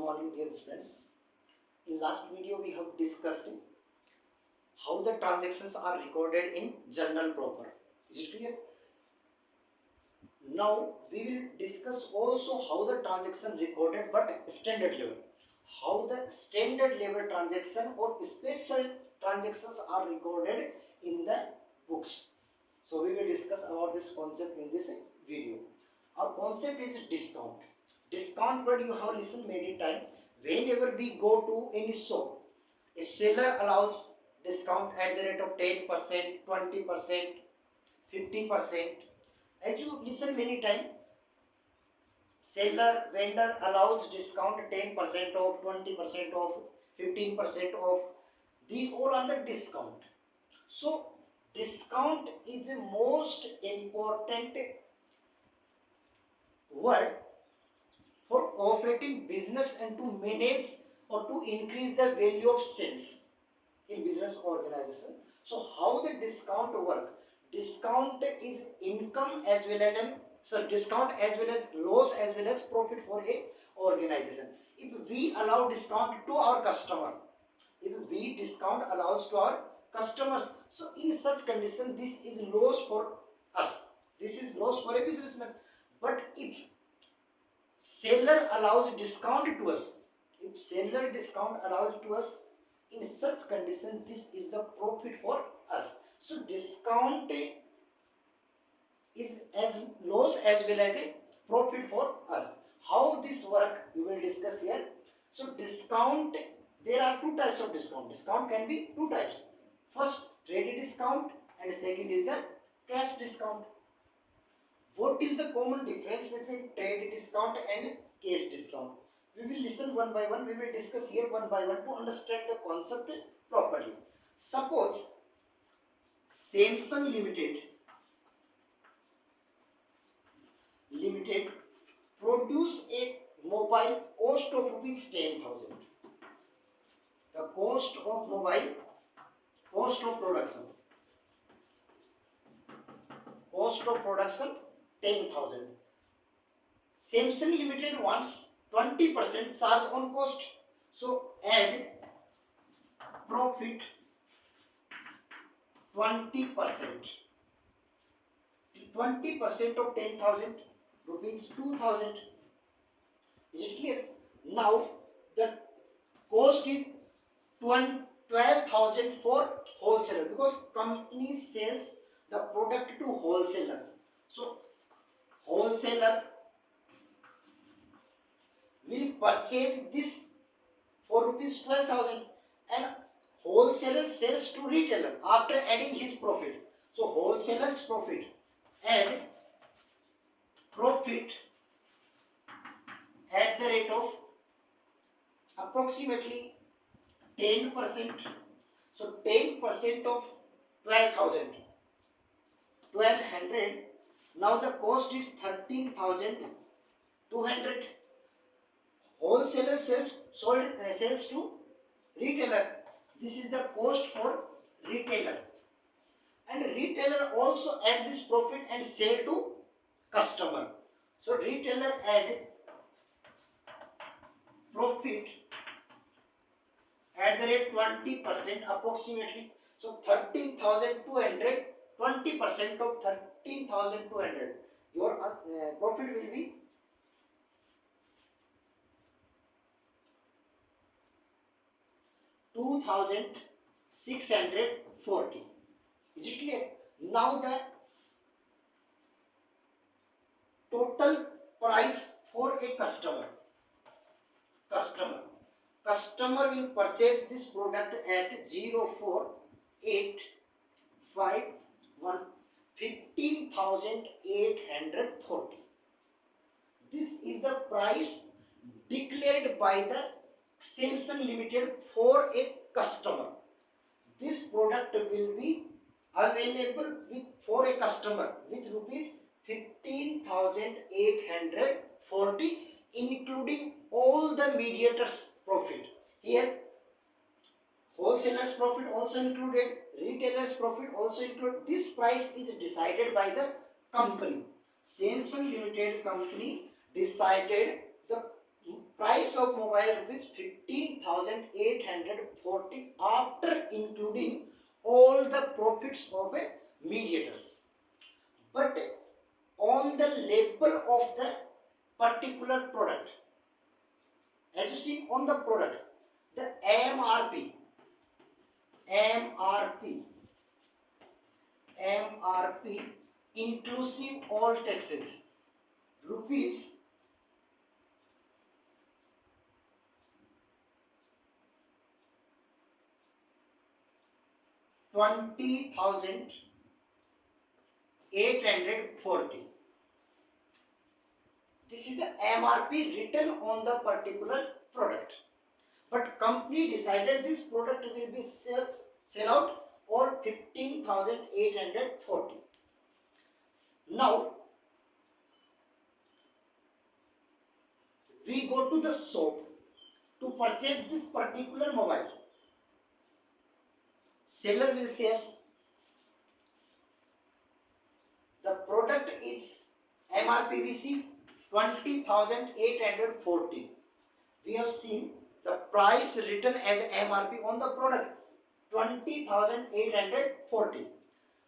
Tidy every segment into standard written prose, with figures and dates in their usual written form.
morning, dear students. In last video we have discussed how the transactions are recorded in journal proper. Is it clear? Now we will discuss also how the transaction recorded but standard level. How the standard level transaction or special transactions are recorded in the books. So we will discuss about this concept in this video. Our concept is discount. Discount word you have listened many times. Whenever we go to any shop, a seller allows discount at the rate of 10%, 20%, 50%. As you listen many times, seller, vendor allows discount 10% off, 20% off, 15% off. These all are the discount. So discount is the most important word for operating business and to manage or to increase the value of sales in business organization. So how the discount work? Discount is income as well as discount as well as loss as well as profit for a organization. If we allow discount to our customer, if we discount allows to our customers, so in such condition this is loss for us. This is loss for a businessman. But if seller allows discount to us, if seller discount allows to us, in such condition this is the profit for us. So discount is as loss as well as a profit for us. How this work we will discuss here. So discount, there are two types of discount. Discount can be two types. First, trade discount, and second is the cash discount. What is the common difference between trade discount and cash discount? We will listen one by one. We will discuss here one by one to understand the concept properly. Suppose Samsung Limited produce a mobile cost of rupees 10,000. The cost of mobile, cost of production 10,000. Samsung Limited wants 20% charge on cost. So add profit 20%. 20% of 10,000 rupees 2,000. Is it clear? Now the cost is 12,000 for wholesaler, because company sells the product to wholesaler. So wholesaler will purchase this for rupees 12,000 and wholesaler sells to retailer after adding his profit. So wholesaler's profit and profit at the rate of approximately 10%. So 10% of 12,000, 1,200. Now the cost is 13,200. Wholesaler sells to retailer. This is the cost for retailer. And retailer also add this profit and sell to customer. So retailer add profit at the rate 20% approximately. So 13,200, 20% of 13,200. Your profit will be 2,640. Is it clear? Now the total price for a customer will purchase this product at 04851, 15,840. This is the price declared by the Samsung Limited for a customer. This product will be available for a customer with rupees 15,840, including all the mediators' profit. Here wholesalers' profit also included, retailers' profit also included. This price is decided by the company. Samsung Limited company decided the price of mobile rupees 15,840 after including all the profits of a mediators. But on the label of the particular product, as you see on the product, the MRP inclusive all taxes rupees 20,840. This is the MRP written on the particular product. But company decided this product will be sell out for 15,840. Now we go to the shop to purchase this particular mobile. Seller will say yes, the product is MRPVC 20,840. We have seen the price written as MRP on the product 20,840.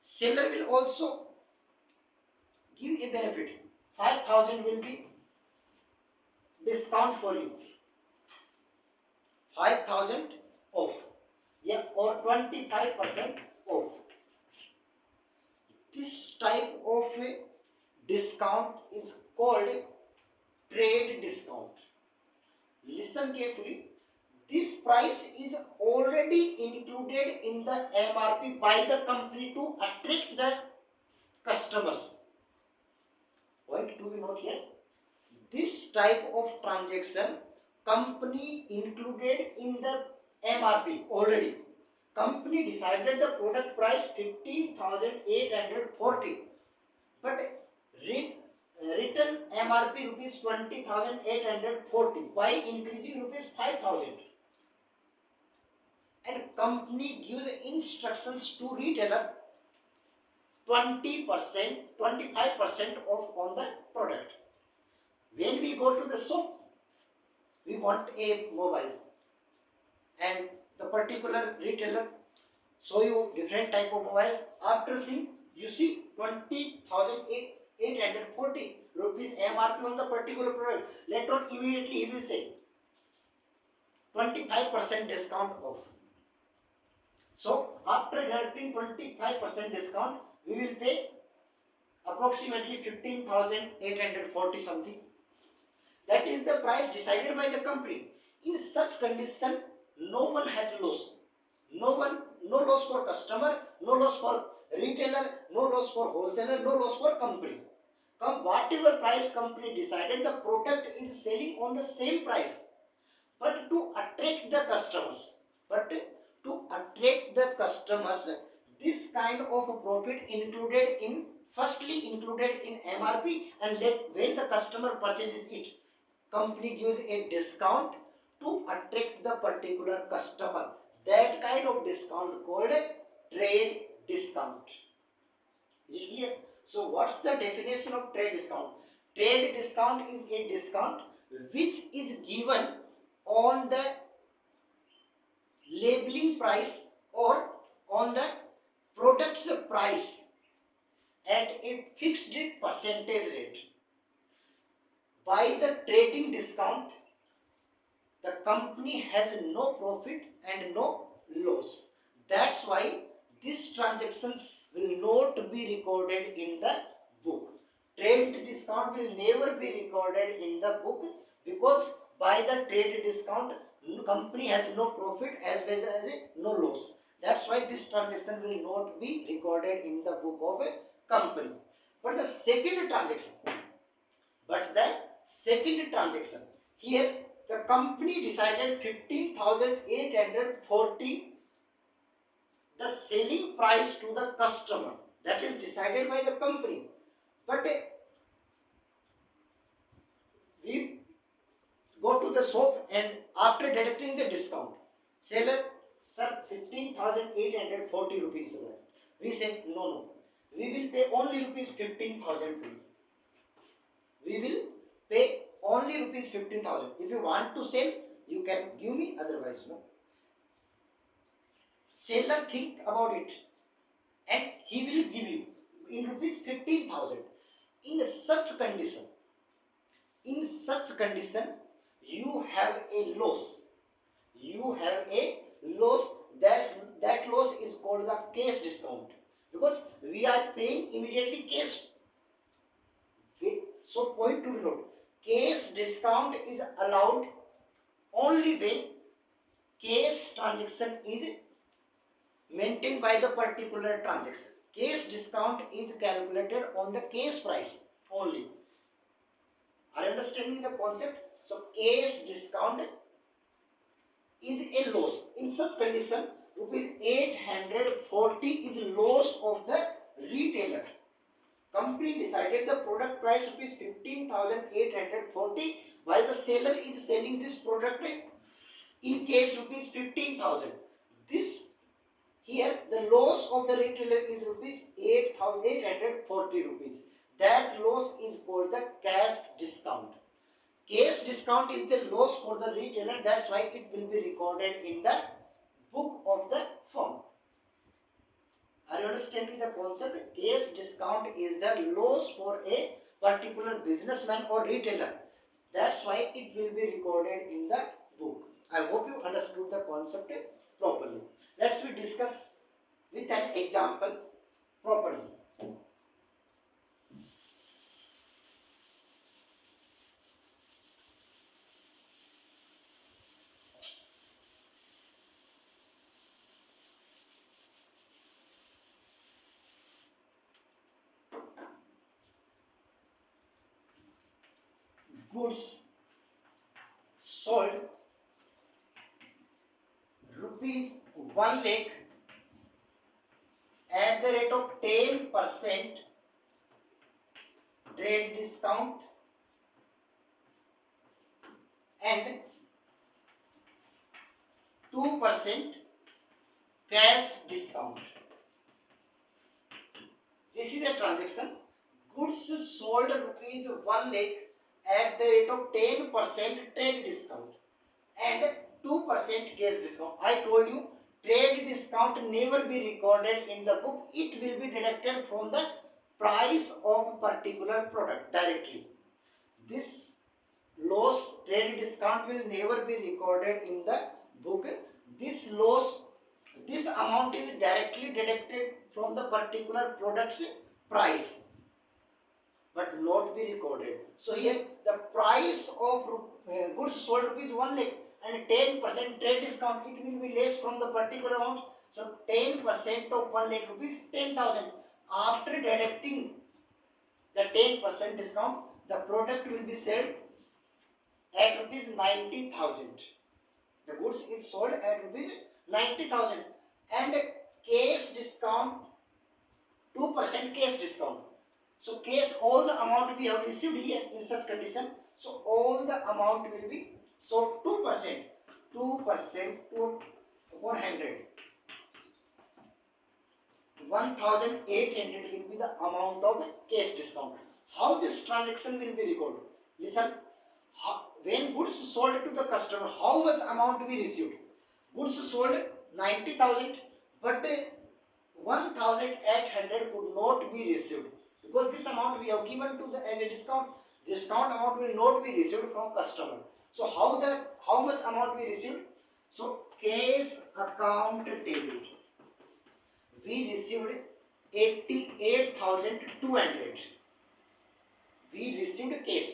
Seller will also give a benefit. 5,000 will be discount for you. 5,000 off. Yeah, or 25% off. This type of a discount is called trade discount. Listen carefully. This price is already included in the MRP by the company to attract the customers. Point to be noted here. This type of transaction company included in the MRP already. Company decided the product price 15,840, but written MRP rupees 20,840 by increasing rupees 5,000. And company gives instructions to retailer 20%, 25% off on the product. When we go to the shop, we want a mobile, and the particular retailer show you different type of mobiles. After seeing, you see 20,840 rupees MRP on the particular product. Later on, immediately he will say 25% discount off. So after deducting 25% discount, we will pay approximately 15,840 something. That is the price decided by the company. In such condition, no one has loss. No loss for customer, no loss for retailer, no loss for wholesaler, no loss for company. Whatever price company decided, the product is selling on the same price. But to attract the customers, this kind of profit firstly included in MRP, and when the customer purchases it, company gives a discount to attract the particular customer. That kind of discount called trade discount. Is it clear? So what's the definition of trade discount? Trade discount is a discount which is given on the labeling price or on the product's price at a fixed percentage rate. By the trading discount, the company has no profit and no loss. That's why these transactions will not be recorded in the book. Trade discount will never be recorded in the book, because by the trade discount, company has no profit as well as no loss. That's why this transaction will not be recorded in the book of a company. But the second transaction, here the company decided 15,840 the selling price to the customer. That is decided by the company. But we go to the shop, and after deducting the discount, seller, sir, 15,840 rupees. We say no. We will pay only rupees 15,000. We will pay only only rupees 15,000. If you want to sell, you can give me, otherwise no. Seller think about it and he will give you in rupees 15,000. In such condition, you have a loss. You have a loss. That loss is called the cash discount, because we are paying immediately cash. Okay? So point to note, cash discount is allowed only when cash transaction is maintained by the particular transaction. Cash discount is calculated on the cash price only. Are you understanding the concept? So cash discount is a loss. In such condition, rupees 840 is loss of the retailer. Company decided the product price rupees 15,840, while the seller is selling this product in case rupees 15,000. This here the loss of the retailer is rupees 8,840 rupees. That loss is called the cash discount. Cash discount is the loss for the retailer. That's why it will be recorded in the book of the firm. Are you understanding the concept? Cash discount is the loss for a particular businessman or retailer. That's why it will be recorded in the book. I hope you understood the concept properly. Let's we discuss with an example properly. Goods sold rupees 1 lakh at the rate of 10% trade discount and 2% cash discount. This is a transaction. Goods sold rupees 1 lakh at the rate of 10% trade discount and 2% cash discount. I told you trade discount never be recorded in the book. It will be deducted from the price of particular product directly. This loss, trade discount, will never be recorded in the book. This loss, this amount is directly deducted from the particular product's price, but not be recorded. So here the price of goods sold rupees 1 lakh and 10% trade discount, it will be less from the particular amount. So 10% of 1 lakh rupees 10,000. After deducting the 10% discount, the product will be sold at rupees 90,000. The goods is sold at rupees 90,000 and cash discount 2% cash discount. So cash, all the amount we have received here in such condition. So all the amount will be, so 2% to 400. 1,800 will be the amount of cash discount. How this transaction will be recorded? Listen, when goods sold to the customer, how much amount we received? Goods sold 90,000, but 1,800 could not be received, because this amount we have given to the as a discount. Discount amount will not be received from customer. So how much amount we received? So cash account debit, we received 88,200. We received cash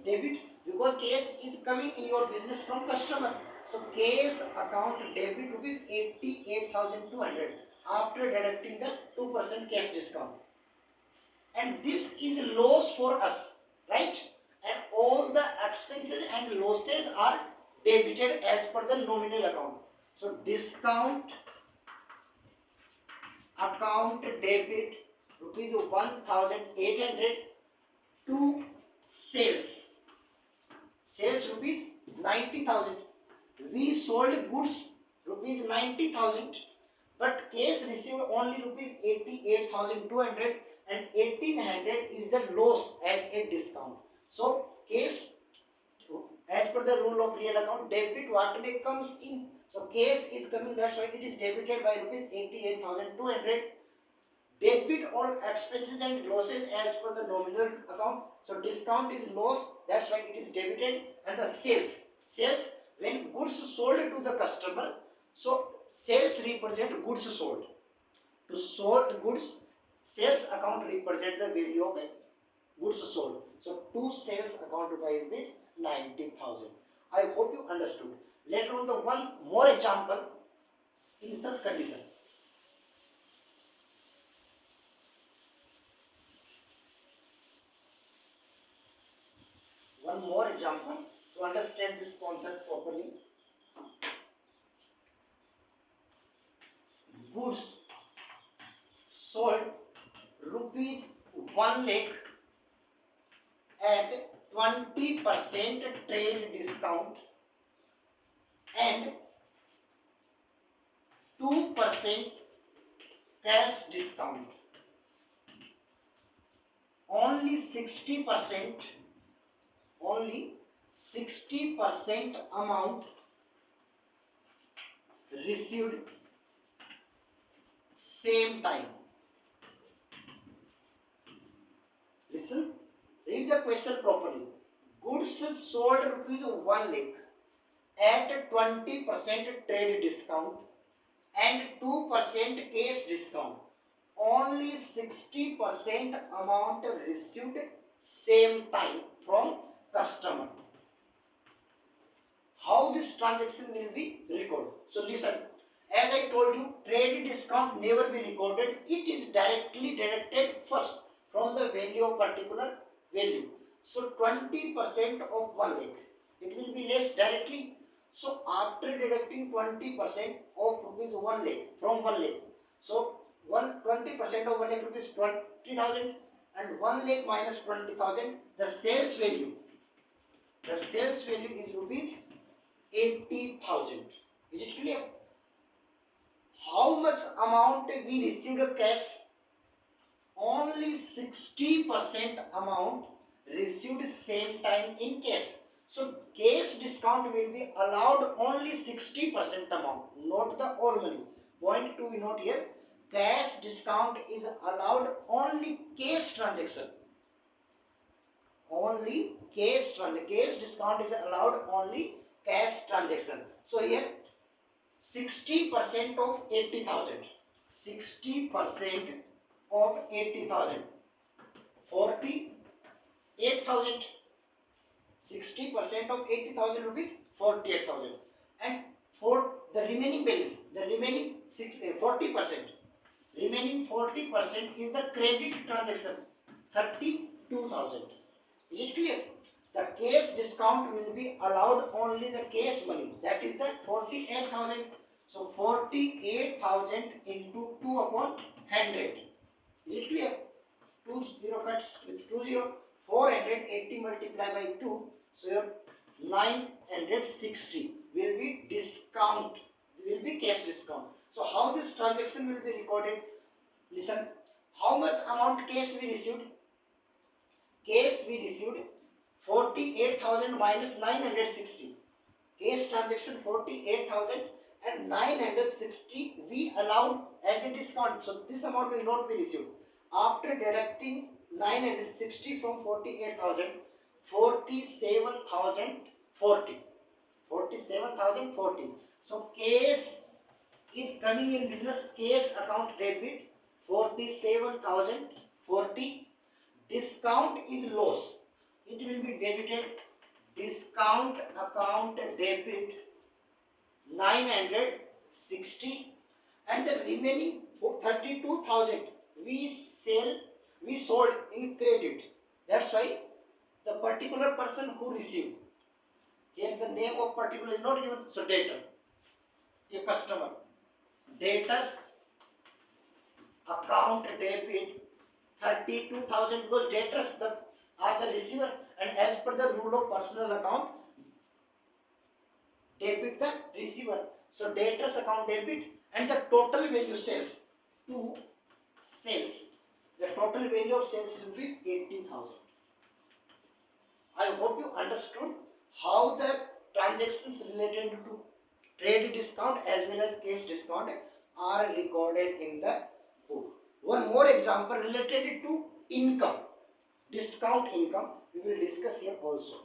debit, because cash is coming in your business from customer. So cash account debit rupees 88,200 after deducting the 2% cash discount. And this is loss for us, right? And all the expenses and losses are debited as per the nominal account. So discount account debit rupees 1,800 to sales rupees 90,000. We sold goods rupees 90,000, but cash received only rupees 88,200 and 1,800 is the loss as a discount. So cash the rule of real account, debit what may comes in. So case is coming, that's why it is debited by rupees 88,200. Debit all expenses and losses as per the nominal account. So discount is loss, that's why it is debited. And the sales when goods sold to the customer. So sales represent goods sold. To sold goods, sales account represent the value of goods sold. So to sales account by rupees 90,000. I hope you understood. Later on the one more example in such condition. One more example to understand this concept properly. Goods sold rupees 1 lakh at 20% trade discount and 2% cash discount. Only 60% amount received same time. Listen, read the question properly. Goods sold rupees 1 lakh at 20% trade discount and 2% cash discount. Only 60% amount received same time from customer. How this transaction will be recorded? So listen, as I told you, trade discount never be recorded. It is directly deducted first from the value of particular value. So 20% of 1 lakh, it will be less directly. So after deducting 20% of rupees 1 lakh from 1 lakh, so 20% of 1 lakh rupees 20,000 and 1 lakh minus 20,000, the sales value is rupees 80,000. Is it clear? How much amount we received cash? Only 60% amount received same time in cash. So cash discount will be allowed only 60% amount, not the all money. Point to be note here. Cash discount is allowed only cash transaction. Only cash transaction. Cash discount is allowed only cash transaction. So here 60% of 80,000. 60% of 80,000. 48,000. 60% of 80,000 rupees, 48,000. And for the remaining balance, the remaining 40%. Remaining 40% is the credit transaction, 32,000. Is it clear? The cash discount will be allowed only the cash money, that is the 48,000. So 48,000 into 2 upon 100. Is it clear? 2 0 cuts with 2 0. 480 multiplied by 2, so your 960 will be discount, will be cash discount. So how this transaction will be recorded? Listen, how much amount cash we received? Cash we received 48,000 minus 960. Cash transaction 48,000 and 960 we allowed as a discount. So this amount will not be received. After deducting 960 from 48,000, 47,040. 47,040. So cash is coming in business, cash account debit 47,040. Discount is loss. It will be debited. Discount account debit 960 and the remaining 32,000 we sold in credit. That's why the particular person who received, here the name of particular is not given, so debtor, a customer. Debtors account debit 32,000 because debtors are the receiver, and as per the rule of personal account, debit the receiver. So debtors account debit and the total value sales to sales. The total value of sales is rupees 80,000. I hope you understood how the transactions related to trade discount as well as case discount are recorded in the book. One more example related to income, discount income, we will discuss here also.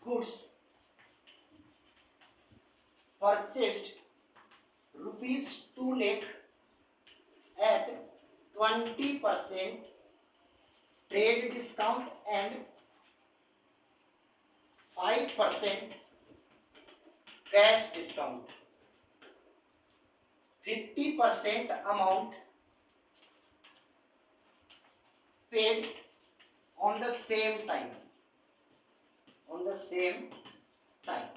Goods purchased rupees 2 lakh at 20% trade discount and 5% cash discount. 50% amount paid on the same time. On the same time.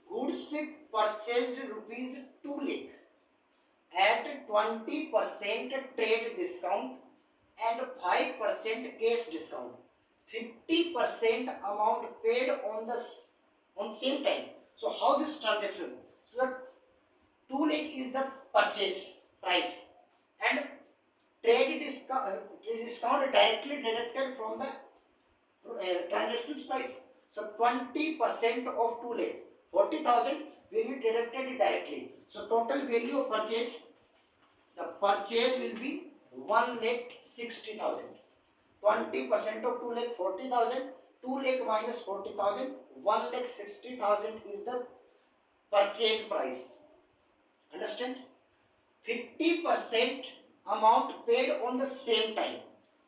Goods purchased rupees 2 lakh at 20% trade discount and 5% cash discount. 50% amount paid on same time. So how this transaction? So the 2 lakh is the purchase price and trade discount directly deducted from the transactions price. So 20% of 2 lakh, 40,000 will be deducted directly. So total value of purchase, the purchase will be 1 lakh 60,000. 20% of 2 lakh 40,000, 2 lakh minus 40,000, 1 lakh 60,000 is the purchase price. Understand? 50% amount paid on the same time.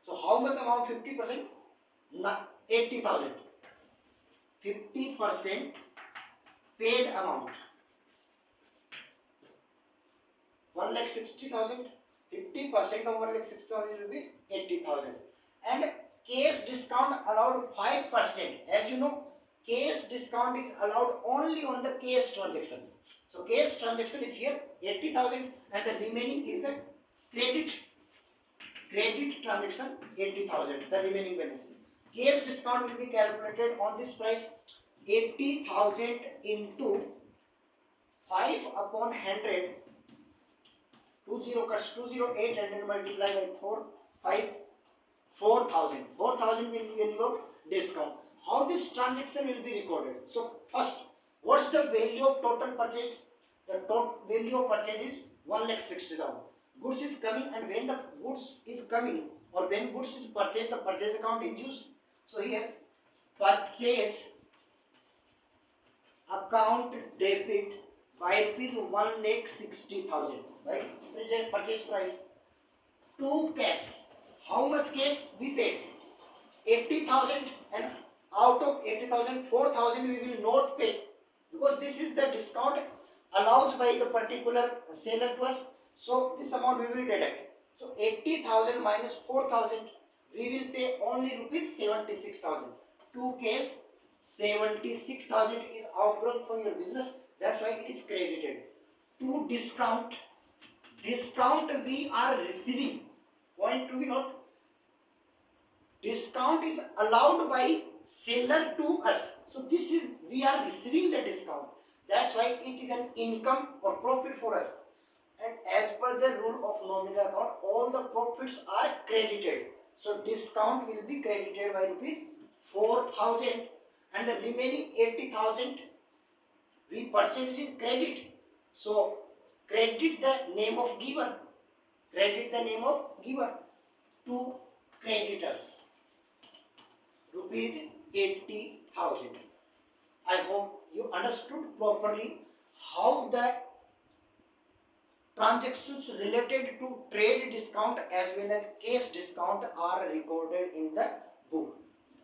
So how much amount? 50%? 80,000. 50% paid amount 1 lakh 60,000. 50% of 1 lakh 60,000 will be 80,000. And case discount allowed 5%. As you know, case discount is allowed only on the case transaction. So case transaction is here 80,000 and the remaining is the credit transaction 80,000, the remaining balance. Case discount will be calculated on this price 80,000 into 5 upon 100. 20 cuts 208 and then multiply by 4, 5, 4,000. 4,000 will be value of discount. How this transaction will be recorded? So first, what's the value of total purchase? The total value of purchase is 1 lakh 60,000. Goods is coming, and when the goods is coming or when goods is purchased, the purchase account is used. So here purchase account debit by rupees 1 lakh 60,000, right? Purchase price. To cash. How much cash we paid? 80,000, and out of 80,000, 4,000 we will not pay because this is the discount allowed by the particular seller to us. So this amount we will deduct. So 80,000 minus 4,000, we will pay only rupees 76,000. To cash, 76,000 is outgoing from your business. That's why it is credited. To discount we are receiving. Point to be note. Discount is allowed by seller to us. So this is, we are receiving the discount. That's why it is an income or profit for us. And as per the rule of nominal account, all the profits are credited. So discount will be credited by rupees 4,000 and the remaining 80,000 we purchased in credit. So credit the name of giver. Credit the name of giver to creditors. Rupees 80,000. I hope you understood properly how the transactions related to trade discount as well as case discount are recorded in the book.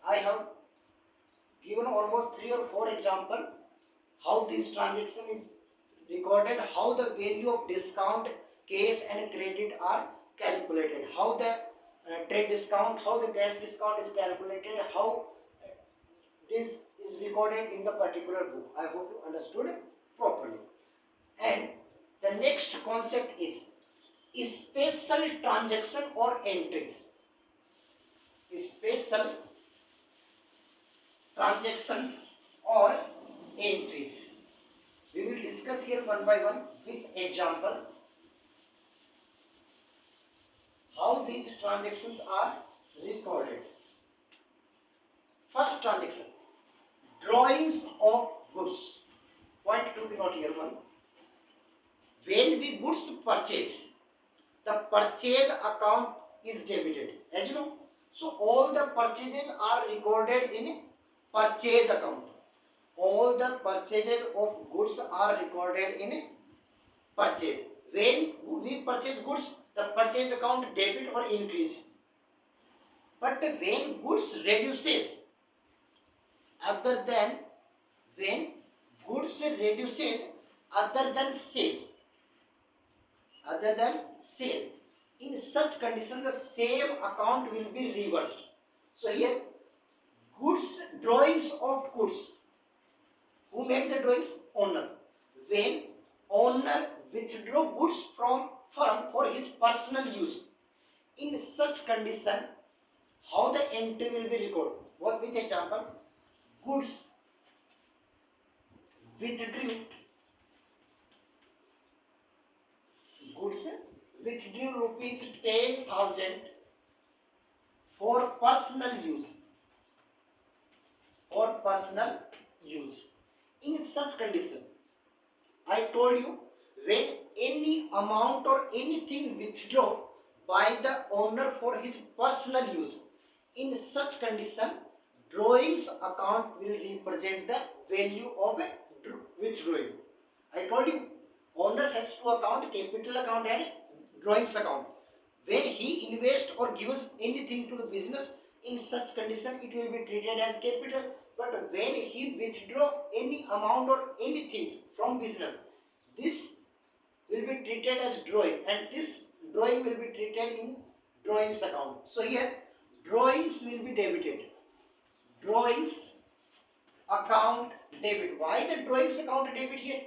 I have given almost 3 or 4 examples how this transaction is recorded, how the value of discount, case and credit are calculated, how the trade discount, how the cash discount is calculated, how this is recorded in the particular book. I hope you understood it properly. And the next concept is special transaction or entries. special transactions or entries. We will discuss here one by one with example how these transactions are recorded. First transaction, drawings of goods. Point to be note here one. When we goods purchase, the purchase account is debited, as you know. So all the purchases are recorded in purchase account. All the purchases of goods are recorded in purchase. When we purchase goods, the purchase account debit or increase. But when goods reduces, other than when goods reduces other than sale, in such condition the same account will be reversed. So here goods, drawings of goods, who made the drawings? Owner. When owner withdraw goods from firm for his personal use, in such condition how the entry will be recorded? What with example? Goods withdrew rupees 10,000 for personal use. In such condition, I told you, when any amount or anything withdrawn by the owner for his personal use, in such condition drawings account will represent the value of a withdrawing. I told you, owners has two account, capital account and drawings account. When he invests or gives anything to the business, in such condition it will be treated as capital. But when he withdraw any amount or anything from business, this will be treated as drawing, and this drawing will be treated in drawings account. So here drawings will be debited. Drawings account debit. Why the drawings account debit here?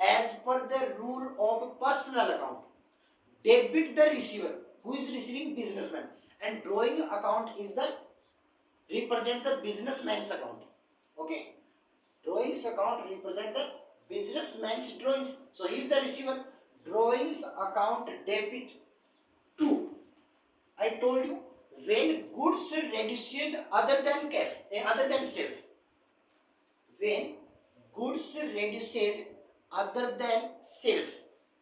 As per the rule of personal account, debit the receiver, who is receiving businessman, and drawing account is the represent the businessman's account. Okay, drawings account represent the businessman's drawings. So he is the receiver. Drawings account debit to. I told you, when goods reduces other than cash, other than sales. When goods reduces other than sales,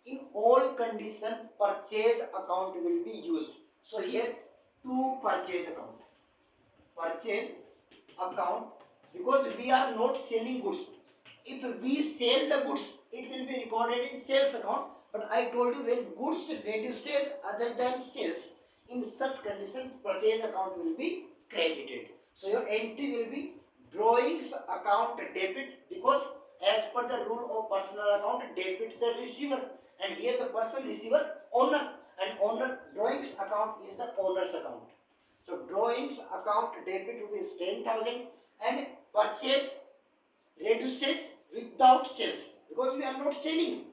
in all condition purchase account will be used. So here to purchase account. Because we are not selling goods. If we sell the goods, it will be recorded in sales account. But I told you, when goods reduces other than sales, in such condition purchase account will be credited. So your entry will be drawings account debit, because as per the rule of personal account, debit the receiver, and here the person receiver owner, and owner drawings account is the owner's account. So drawings account debit rupees 10,000 and purchase reduces without sales, because we are not selling.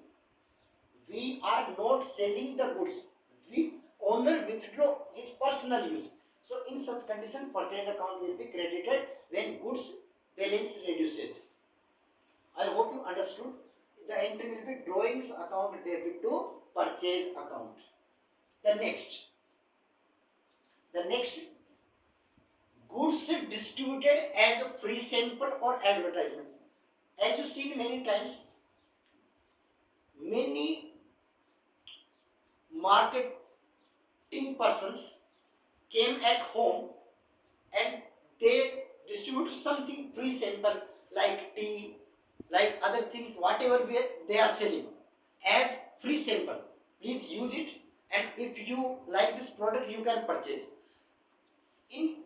We are not selling the goods. We owner withdraw his personal use. So in such condition purchase account will be credited when goods balance reduces. I hope you understood. The entry will be drawings account debit to purchase account. The next, goods distributed as a free sample or advertisement. As you see many times, many marketing persons came at home and they distribute something free sample like tea, like other things, whatever they are selling as free sample. Please use it, and if you like this product, you can purchase. In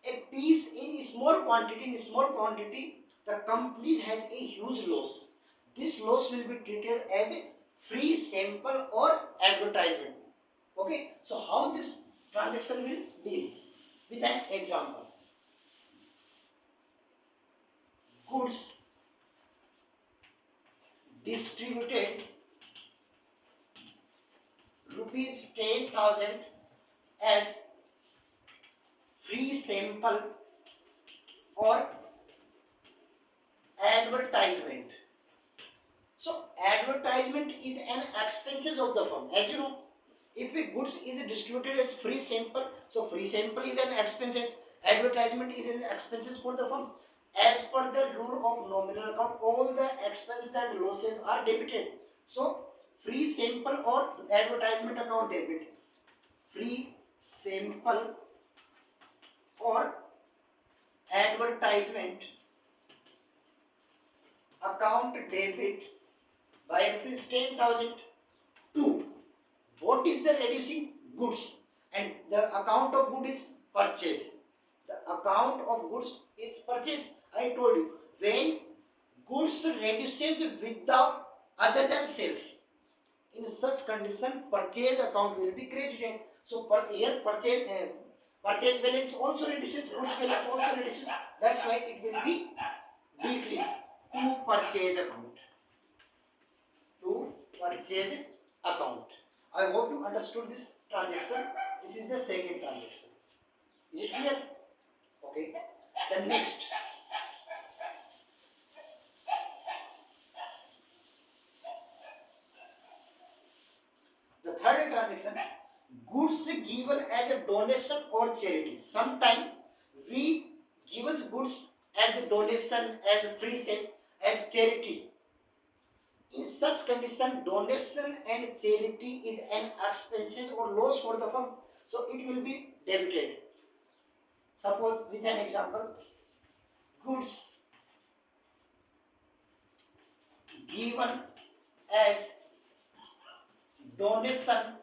a piece, in small quantity, the company has a huge loss. This loss will be treated as a free sample or advertisement. Okay, so how this transaction will deal? With an example. Goods distributed rupees 10,000 as free sample or advertisement. So advertisement is an expenses of the firm. As you know, if a goods is distributed as free sample, so free sample is an expenses, advertisement is an expenses for the firm. As per the rule of nominal account, all the expenses and losses are debited. So free sample or advertisement account debit, free sample or advertisement account debit by rupees 10,000 to what is the reducing goods, and the account of good is purchase. The account of goods is purchase. I told you, when goods reduces without other than sales, in such condition purchase account will be credited. So here purchase balance also reduces, goods balance also reduces, that's why it will be decrease to purchase account, to purchase account. I hope you understood this transaction. This is the second transaction. Is it clear? Okay. The next. The third transaction, goods given as a donation or charity. Sometimes we give goods as a donation, as a free sale, as charity. In such condition, donation and charity is an expenses or loss for the firm, so it will be debited. Suppose with an example, goods given as donation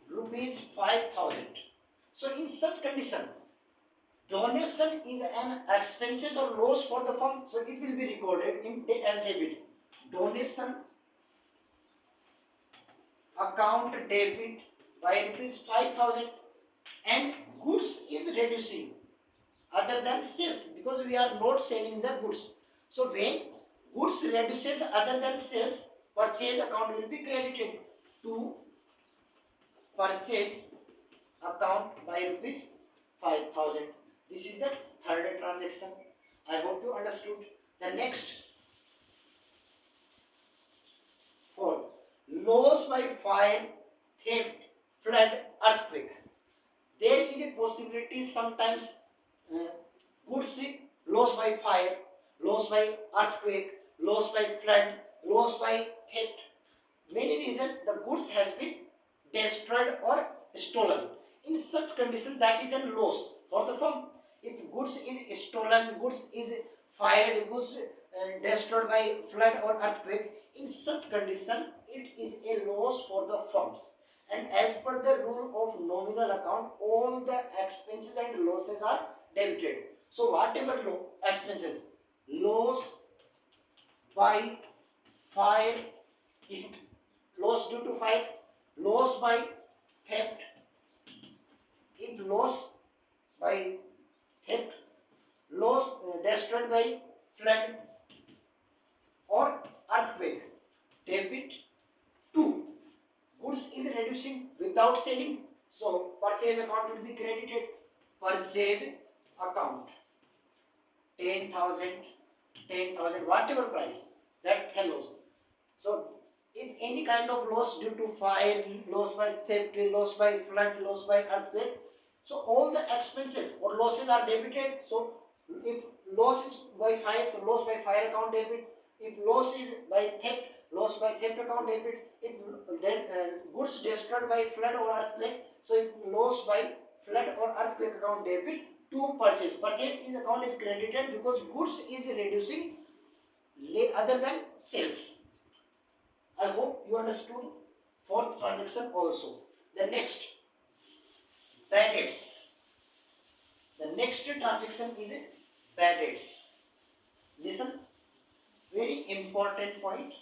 rupees 5,000. So in such condition, donation is an expenses or loss for the firm, so it will be recorded in as debit. Donation account debit by rupees 5,000, and goods is reducing other than sales because we are not selling the goods. So when goods reduces other than sales, purchase account will be credited to purchase account by rupees 5,000. This is the third transaction. I hope you understood. The next, fourth, loss by fire, theft, flood, earthquake. There is a possibility sometimes goods loss by fire, loss by earthquake, loss by flood, loss by theft. Many reasons the goods has been destroyed or stolen. In such condition, that is a loss for the firm. If goods is stolen, goods is fired, goods destroyed by flood or earthquake, in such condition, it is a loss for the firms. And as per the rule of nominal account, all the expenses and losses are debited. So whatever expenses, loss by fire, if loss due to fire, loss by theft, if loss by theft, loss destroyed by flood or earthquake, debit to goods is reducing without selling, so purchase account will be credited. Purchase account 10,000, 10,000, whatever price that follows. So if any kind of loss due to fire, loss by theft, loss by flood, loss by earthquake, so all the expenses or losses are debited. So if loss is by fire, so loss by fire account debit. If loss is by theft, loss by theft account debit. If goods destroyed by flood or earthquake, so if loss by flood or earthquake account debit to purchase. Purchase is account is credited because goods is reducing other than sales. I hope you understood fourth transaction also. The next, bad debts. The next transaction is bad debts. Listen, very important point.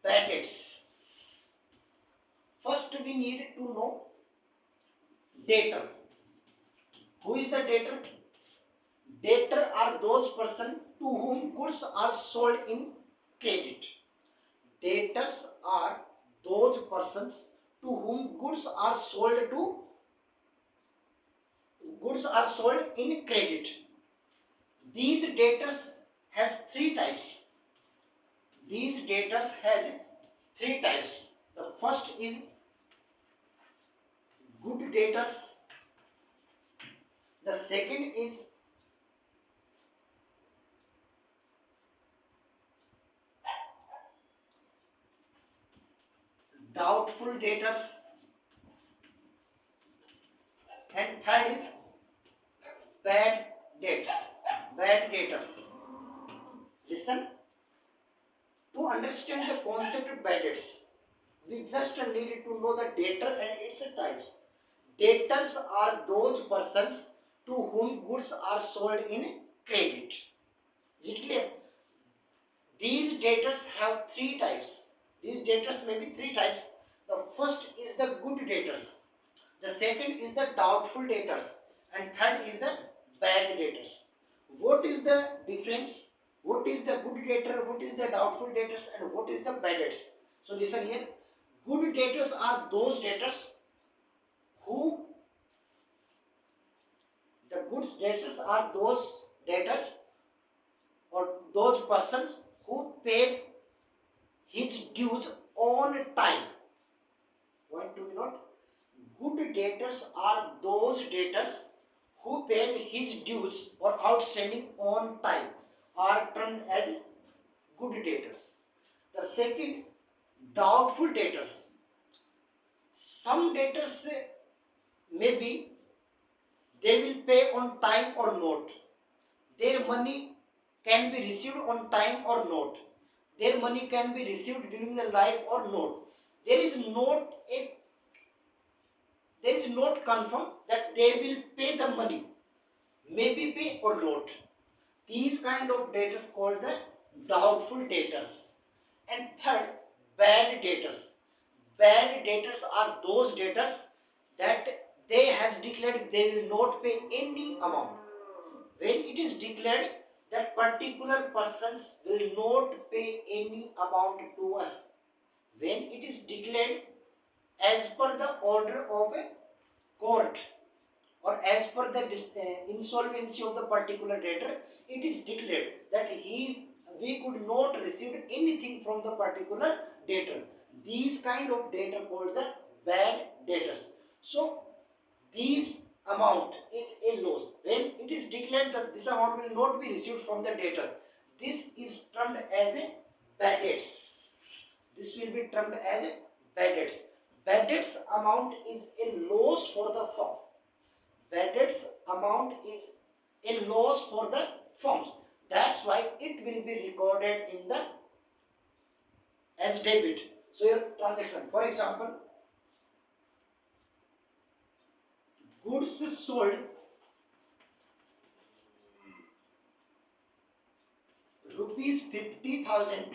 Bad debts. First we need to know debtor. Who is the debtor? Debtor are those persons to whom goods are sold in credit. Debtors are those persons to whom goods are sold in credit. These debtors has three types. These debtors has three types. The first is good debtors. The second is doubtful debtors, and third is bad debts. Bad debtors. Listen. To understand the concept of bad debts, we just needed to know the debtor and its types. Debtors are those persons to whom goods are sold in credit. Is it clear? These debtors have three types. These debtors may be three types. The first is the good debtors. The second is the doubtful debtors. And third is the bad debtors. What is the difference? What is the good debtor? What is the doubtful debtors? And what is the bad debtors? So listen here. Good debtors are those debtors who the good debtors are those debtors or those persons who pays his dues on time. Point to be note. Good debtors are those debtors who pays his dues or outstanding on time are termed as good debtors. The second, doubtful debtors. Some debtors maybe they will pay on time or not. Their money can be received on time or not. Their money can be received during the life or not. There is not confirmed that they will pay the money, maybe pay or not. These kind of debtors called the doubtful debtors. And third, bad debtors. Bad debtors are those debtors that they has declared they will not pay any amount. When it is declared that particular persons will not pay any amount to us, when it is declared as per the order of a court or as per the insolvency of the particular debtor, it is declared that we could not receive anything from the particular debtor. These kind of debtor called the bad debtors. So these amount is a loss. When it is declared that this amount will not be received from the debtor, this is termed as a bad debts. This will be termed as a bad debts. Bad debts amount is a loss for the firm. Bad debts amount is a loss for the firms. That's why it will be recorded in the as debit. So your transaction, for example, goods sold rupees 50,000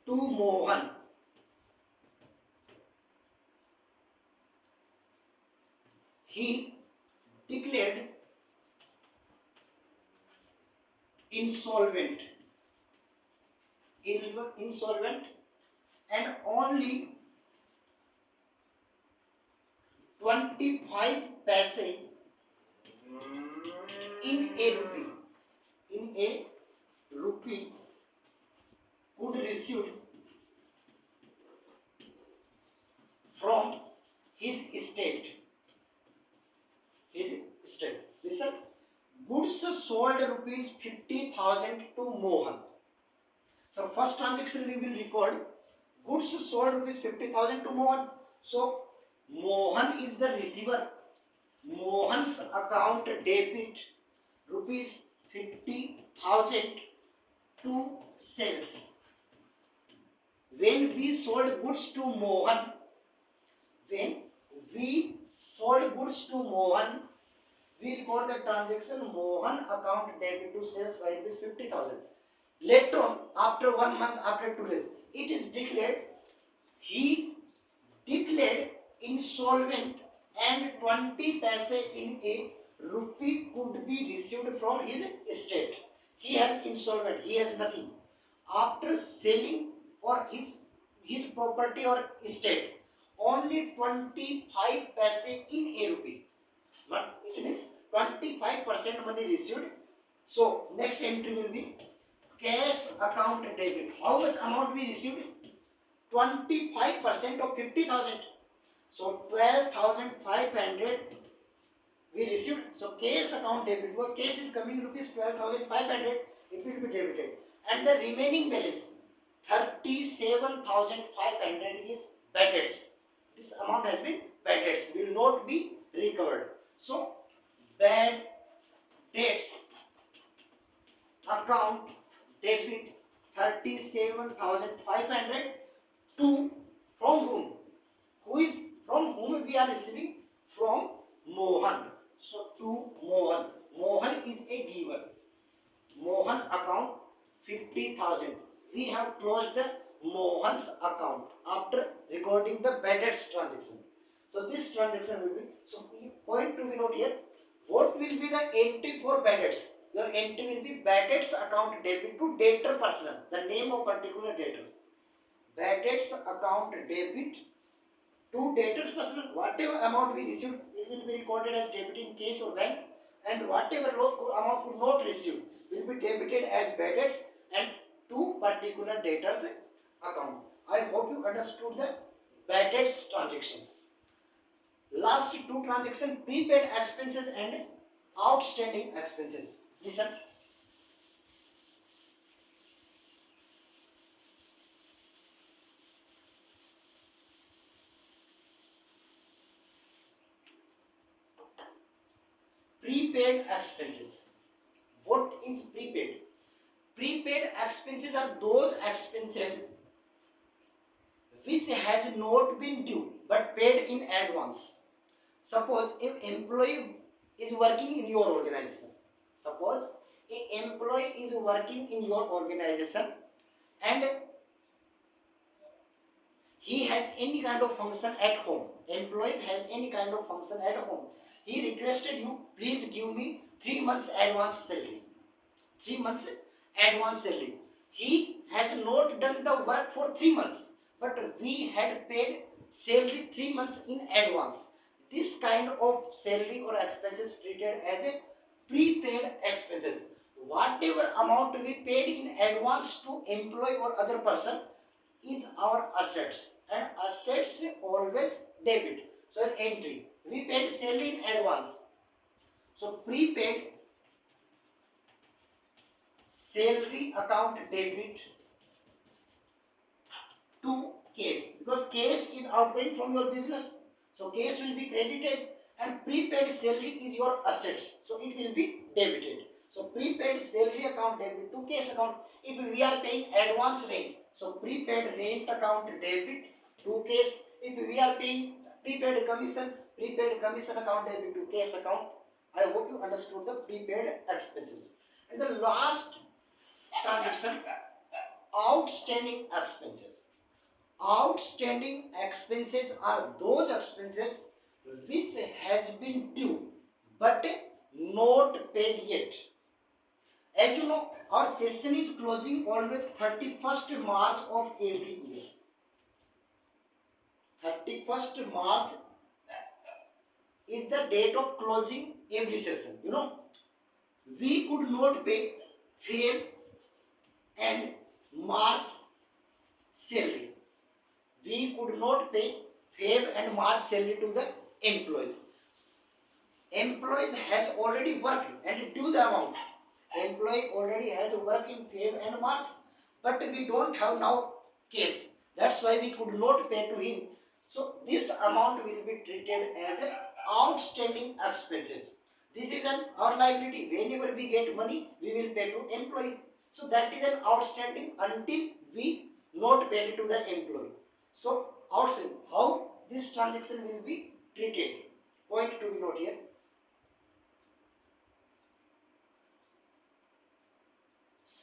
to Mohan. He declared insolvent and only 25 paise in a rupee could receive from his estate. Listen, goods sold rupees 50,000 to Mohan. So first transaction we will record goods sold rupees 50,000 to Mohan. So Mohan is the receiver. Mohan's account debit rupees 50,000 to sales. When we sold goods to Mohan, we record the transaction Mohan account debit to sales by rupees 50,000. Later on, after 1 month, after 2 days, it is declared he declared insolvent and 20 paise in a rupee could be received from his estate. He has insolvent, he has nothing. After selling or his property or estate, only 25 paise in a rupee. But it means 25% money received. So next entry will be cash account debit. How much amount we received? 25% of 50,000. So 12,500 we received. So cash account debit, because cash is coming rupees 12,500, it will be debited. And the remaining balance 37,500 is bad debts. This amount has been bad debts, will not be recovered. So bad debts account debit 37,500 to, from whom? Who is, from whom we are receiving? From Mohan. So to Mohan. Mohan is a giver. Mohan account 50,000. We have closed the Mohan's account after recording the bad debts transaction. So this transaction will be, so point to be noted here. What will be the entry for bad debts? Your entry will be bad debts account debit to debtor personal, the name of particular debtor. Bad debts account debit to debtors personal. Whatever amount we received, it will be recorded as debit in case of bank, and whatever amount could not receive will be debited as bad debts and to particular debtors account. I hope you understood the bad debts transactions. Last two transactions, prepaid expenses and outstanding expenses. Listen. Prepaid expenses. What is prepaid? Prepaid expenses are those expenses which has not been due but paid in advance. Suppose if employee is working in your organization. Suppose an employee is working in your organization and he has any kind of function at home. Employee has any kind of function at home. He requested you, please give me 3 months advance salary. 3 months advance salary. He has not done the work for 3 months, but we had paid salary 3 months in advance. This kind of salary or expenses treated as a prepaid expenses. Whatever amount we paid in advance to employee or other person is our assets, and assets always debit. So an entry, we paid salary in advance. So prepaid salary account debit to cash, because cash is outgoing from your business, so cash will be credited, and prepaid salary is your assets, so it will be debited. So prepaid salary account debit to cash account. If we are paying advance rent, so prepaid rent account debit to cash. If we are paying prepaid commission account debit to cash account. I hope you understood the prepaid expenses. And the last transaction, outstanding expenses. Outstanding expenses are those expenses which has been due but not paid yet. As you know, our session is closing always 31st March of every year. 31st March is the date of closing every session. You know, we could not pay Feb and March salary. We could not pay Feb and March salary to the employees. Employees has already worked and due the amount. Employee already has worked in Feb and March, but we don't have now case. That's why we could not pay to him. So this amount will be treated as outstanding expenses. This is our liability. Whenever we get money, we will pay to employee. So that is an outstanding until we not pay it to the employee. So outstanding. How this transaction will be treated? Point to be noted here.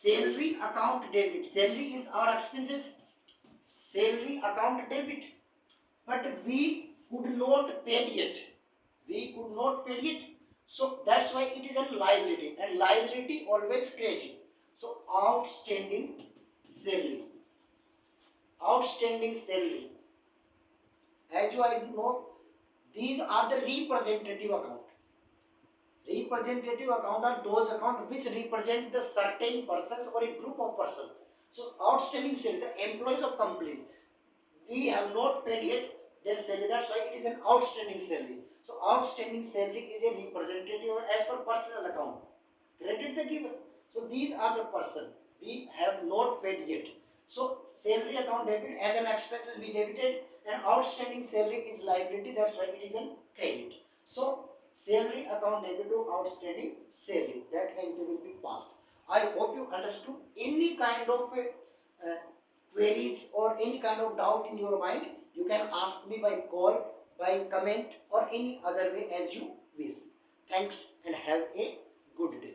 Salary account debit. Salary is our expenses. Salary account debit. But we could not pay yet. We could not pay it. So that's why it is a liability. And liability always credit. So outstanding salary. outstanding salary. As you I know, these are the representative account. Representative account are those accounts which represent the certain persons or a group of persons. So outstanding salary, the employees of companies, we have not paid yet their salary. That's why it is an outstanding salary. So outstanding salary is a representative as per personal account. Credit the given. So these are the person we have not paid yet. So salary account debit as an expenses we debited, and outstanding salary is liability. That's why it is an credit. So salary account debit to outstanding salary, that entry will be passed. I hope you understood. Any kind of queries or any kind of doubt in your mind, you can ask me by call, by comment, or any other way as you wish. Thanks and have a good day.